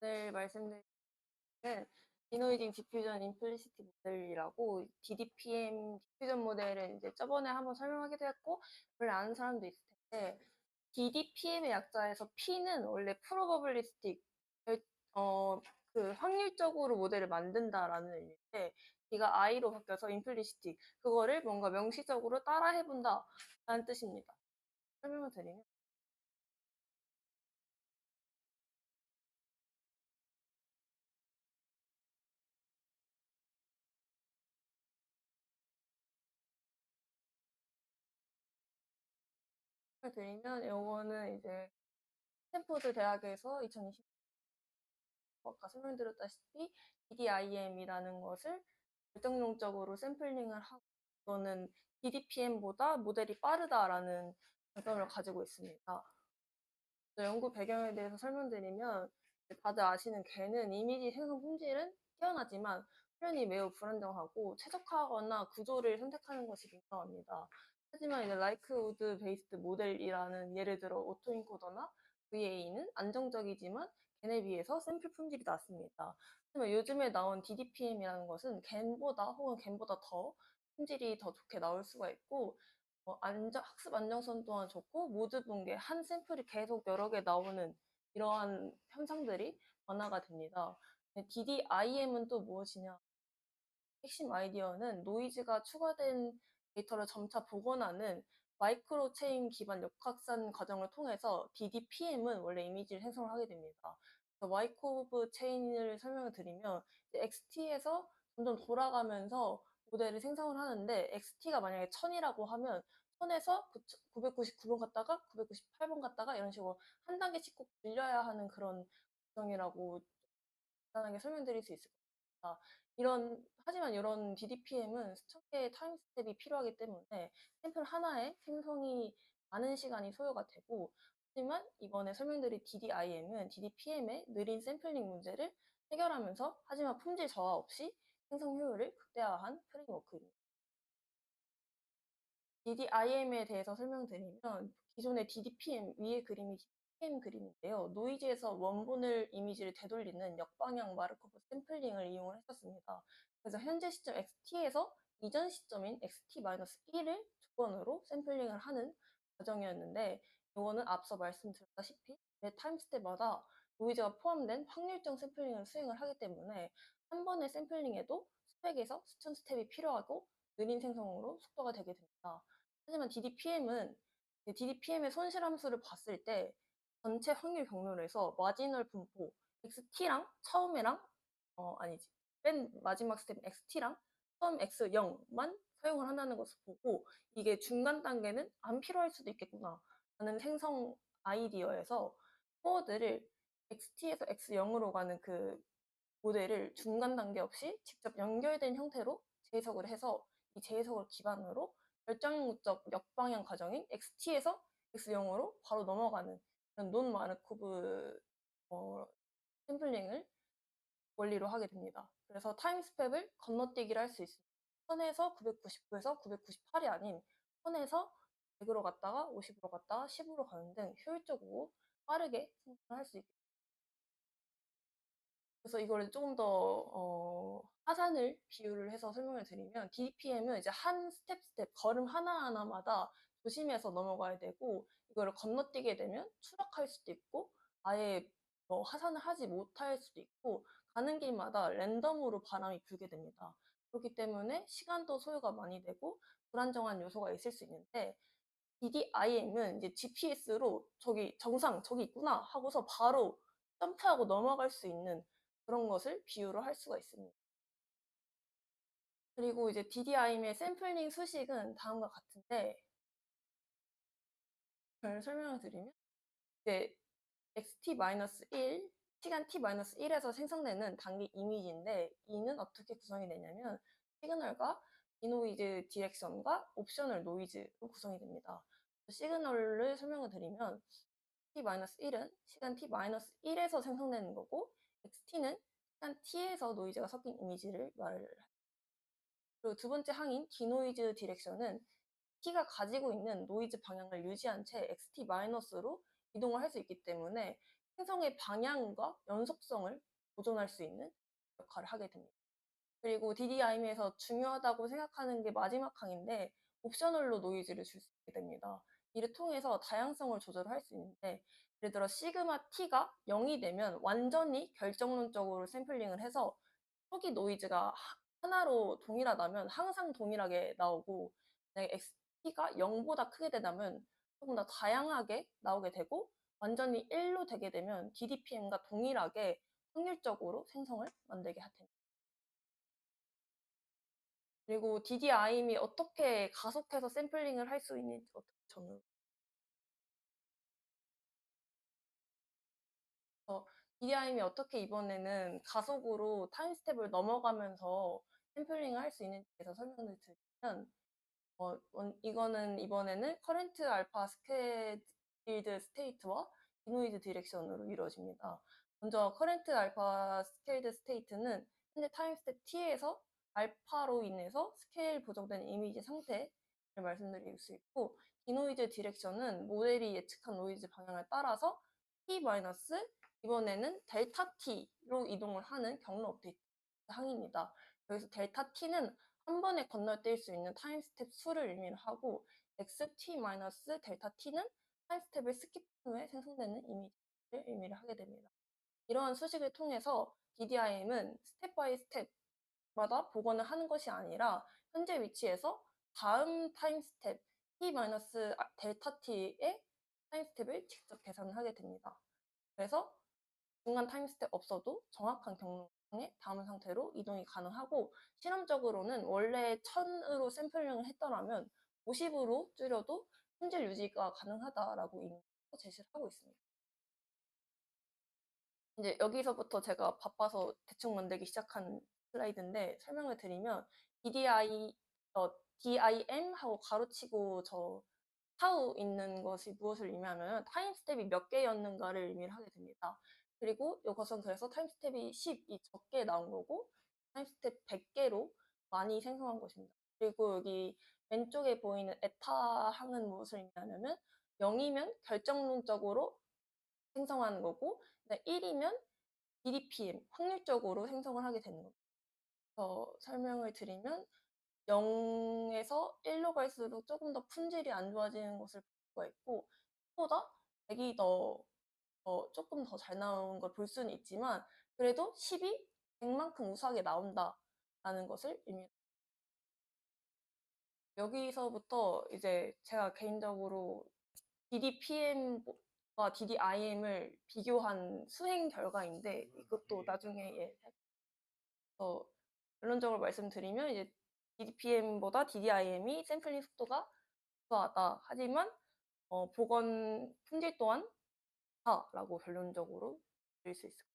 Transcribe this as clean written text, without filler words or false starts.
오늘 말씀드릴 는 디노이징 디퓨전 임플리시티 모델이라고 DDPM 디퓨전 모델을 이제 저번에 한번 설명하기도 했고 원래 아는 사람도 있을 텐데 DDPM의 약자에서 P는 원래 프로버빌리스틱 그 확률적으로 모델을 만든다라는 의미인데 D가 I로 바뀌어서 임플리시틱 그거를 뭔가 명시적으로 따라 해본다 라는 뜻입니다. 설명을 드리면 이거는 이제 스탠포드 대학에서 2020 아까 설명드렸다시피 DDIM이라는 것을 결정론적으로 샘플링을 하고 이거는 DDPM보다 모델이 빠르다라는 장점을 가지고 있습니다. 연구 배경에 대해서 설명드리면 다들 아시는 개는 이미지 생성 품질은 뛰어나지만 표현이 매우 불안정하고 최적화하거나 구조를 선택하는 것이 민감합니다. 하지만 이제 라이크우드 베이스드 모델이라는 예를 들어 오토인코더나 VA는 안정적이지만 겐에 비해서 샘플 품질이 낮습니다. 하지만 요즘에 나온 DDPM이라는 것은 겐보다 혹은 겐보다 더 품질이 더 좋게 나올 수가 있고 학습 안정성 또한 좋고 모드 붕괴, 한 샘플이 계속 여러 개 나오는 이러한 현상들이 완화가 됩니다. DDIM은 또 무엇이냐? 핵심 아이디어는 노이즈가 추가된 데이터를 점차 복원하는 마이크로 체인 기반 역학산 과정을 통해서 DDPM은 원래 이미지를 생성을 하게 됩니다. 와이코브 체인을 설명을 드리면 XT에서 점점 돌아가면서 모델을 생성을 하는데 XT가 만약에 1000이라고 하면 1000에서 999번 갔다가 998번 갔다가 이런 식으로 한 단계씩 꼭 늘려야 하는 그런 과정이라고 간단하게 설명드릴 수 있을 것 같습니다. 하지만 이런 DDPM은 수천 개의 타임 스텝이 필요하기 때문에 샘플 하나에 생성이 많은 시간이 소요가 되고, 하지만 이번에 설명드린 DDIM은 DDPM의 느린 샘플링 문제를 해결하면서 하지만 품질 저하 없이 생성 효율을 극대화한 프레임워크입니다. DDIM에 대해서 설명드리면 기존의 DDPM 위의 그림이 DDPM 그림인데요. 노이즈에서 원본을 이미지를 되돌리는 역방향 마르코프 샘플링을 이용을 했었습니다. 그래서 현재 시점 XT에서 이전 시점인 XT-1을 조건으로 샘플링을 하는 과정이었는데 이거는 앞서 말씀드렸다시피 매 타임 스텝마다 노이즈가 포함된 확률적 샘플링을 수행을 하기 때문에 한 번의 샘플링에도 수백에서 수천 스텝이 필요하고 느린 생성으로 속도가 되게 됩니다. 하지만 DDPM의 손실함수를 봤을 때 전체 확률 경로에서 마지널 분포 XT랑 처음에랑 아니지 맨 마지막 스텝 XT랑 처음 X0만 사용을 한다는 것을 보고 이게 중간 단계는 안 필요할 수도 있겠구나 라는 생성 아이디어에서 포워드를 XT에서 X0으로 가는 그 모델을 중간 단계 없이 직접 연결된 형태로 재해석을 해서 이 재해석을 기반으로 결정적 역방향 과정인 XT에서 X0으로 바로 넘어가는 그런 논 마르코브 샘플링을 원리로 하게 됩니다. 그래서 타임 스텝을 건너뛰기를 할 수 있습니다. 1000에서 999에서 998이 아닌 1000에서 100으로 갔다가 50으로 갔다가 10으로 가는 등 효율적으로 빠르게 생성할 수 있게 그래서 이거를 조금 더 화산을 비유를 해서 설명을 드리면 DPM은 이제 한 스텝 걸음 하나하나마다 조심해서 넘어가야 되고 이거를 건너뛰게 되면 추락할 수도 있고 아예 하산을 하지 못할 수도 있고 가는 길마다 랜덤으로 바람이 불게 됩니다. 그렇기 때문에 시간도 소요가 많이 되고 불안정한 요소가 있을 수 있는데 DDIM은 이제 GPS로 저기 정상 저기 있구나 하고서 바로 점프하고 넘어갈 수 있는 그런 것을 비유를 할 수가 있습니다. 그리고 이제 DDIM의 샘플링 수식은 다음과 같은데 잘 설명을 드리면 이제 xt-1 시간 t-1에서 생성되는 단기 이미지인데 이는 어떻게 구성이 되냐면 시그널과 디노이즈 디렉션과 옵셔널 노이즈로 구성이 됩니다. 시그널을 설명을 드리면 t-1은 시간 t-1에서 생성되는 거고 xt는 시간 t에서 노이즈가 섞인 이미지를 말을 그리고 두 번째 항인 디노이즈 디렉션은 t가 가지고 있는 노이즈 방향을 유지한 채 xt-로 이동을 할 수 있기 때문에 행성의 방향과 연속성을 보존할 수 있는 역할을 하게 됩니다. 그리고 DDIM에서 중요하다고 생각하는 게 마지막 항인데 옵셔널로 노이즈를 줄 수 있게 됩니다. 이를 통해서 다양성을 조절할 수 있는데 예를 들어 시그마 T가 0이 되면 완전히 결정론적으로 샘플링을 해서 초기 노이즈가 하나로 동일하다면 항상 동일하게 나오고 XT가 0보다 크게 되다면 조금 더 다양하게 나오게 되고 완전히 1로 되게 되면 DDPM과 동일하게 확률적으로 생성을 만들게 됩니다. 그리고 DDIM이 어떻게 가속해서 샘플링을 할 수 있는지 어떻게 저는 DDIM이 어떻게 이번에는 가속으로 타임 스텝을 넘어가면서 샘플링을 할 수 있는지에 대해서 설명을 드리면 이거는 이번에는 커런트 알파 스케일드 스테이트와 디노이즈 디렉션으로 이루어집니다. 먼저 커런트 알파 스케일드 스테이트는 현재 타임 스텝 t에서 알파로 인해서 스케일 보정된 이미지 상태를 말씀드릴 수 있고 디노이즈 디렉션은 모델이 예측한 노이즈 방향을 따라서 t 마이너스 이번에는 델타 t로 이동을 하는 경로 업데이트 항입니다. 여기서 델타 t는 한 번에 건너뛸 수 있는 타임 스텝 수를 의미를 하고 xt-델타 t는 타임 스텝을 스킵한 후에 생성되는 이미지를 의미를 하게 됩니다. 이러한 수식을 통해서 DDIM은 스텝 바이 스텝마다 복원을 하는 것이 아니라 현재 위치에서 다음 타임 스텝 t-델타 t의 타임 스텝을 직접 계산을 하게 됩니다. 그래서 중간 타임 스텝 없어도 정확한 경로에 다음 상태로 이동이 가능하고 실험적으로는 원래 1000으로 샘플링을 했더라면 50으로 줄여도 품질 유지가 가능하다라고 제시를 하고 있습니다. 이제 여기서부터 제가 바빠서 대충 만들기 시작한 슬라이드인데 설명을 드리면 DIM하고 가로치고 타우 있는 것이 무엇을 의미하면 타임 스텝이 몇 개였는가를 의미를 하게 됩니다. 그리고 이것은 그래서 타임 스텝이 10이 적게 나온 거고 타임 스텝 100개로 많이 생성한 것입니다. 그리고 여기 왼쪽에 보이는 에타 항은 무엇을 의미하냐면 0이면 결정론적으로 생성하는 거고 1이면 DDPM 확률적으로 생성을 하게 되는 겁니다. 설명을 드리면 0에서 1로 갈수록 조금 더 품질이 안 좋아지는 것을 볼 수가 있고 보다 100이 조금 더 잘 나온 걸 볼 수는 있지만 그래도 10이 100만큼 우수하게 나온다라는 것을 의미합니다. 여기서부터 이제 제가 개인적으로 DDPM과 DDIM을 비교한 수행 결과인데 이것도 나중에 결론적으로 말씀드리면 이제 DDPM보다 DDIM이 샘플링 속도가 우수하다. 하지만 복원 품질 또한 좋다라고 결론적으로 드릴 수 있을 것 같아요.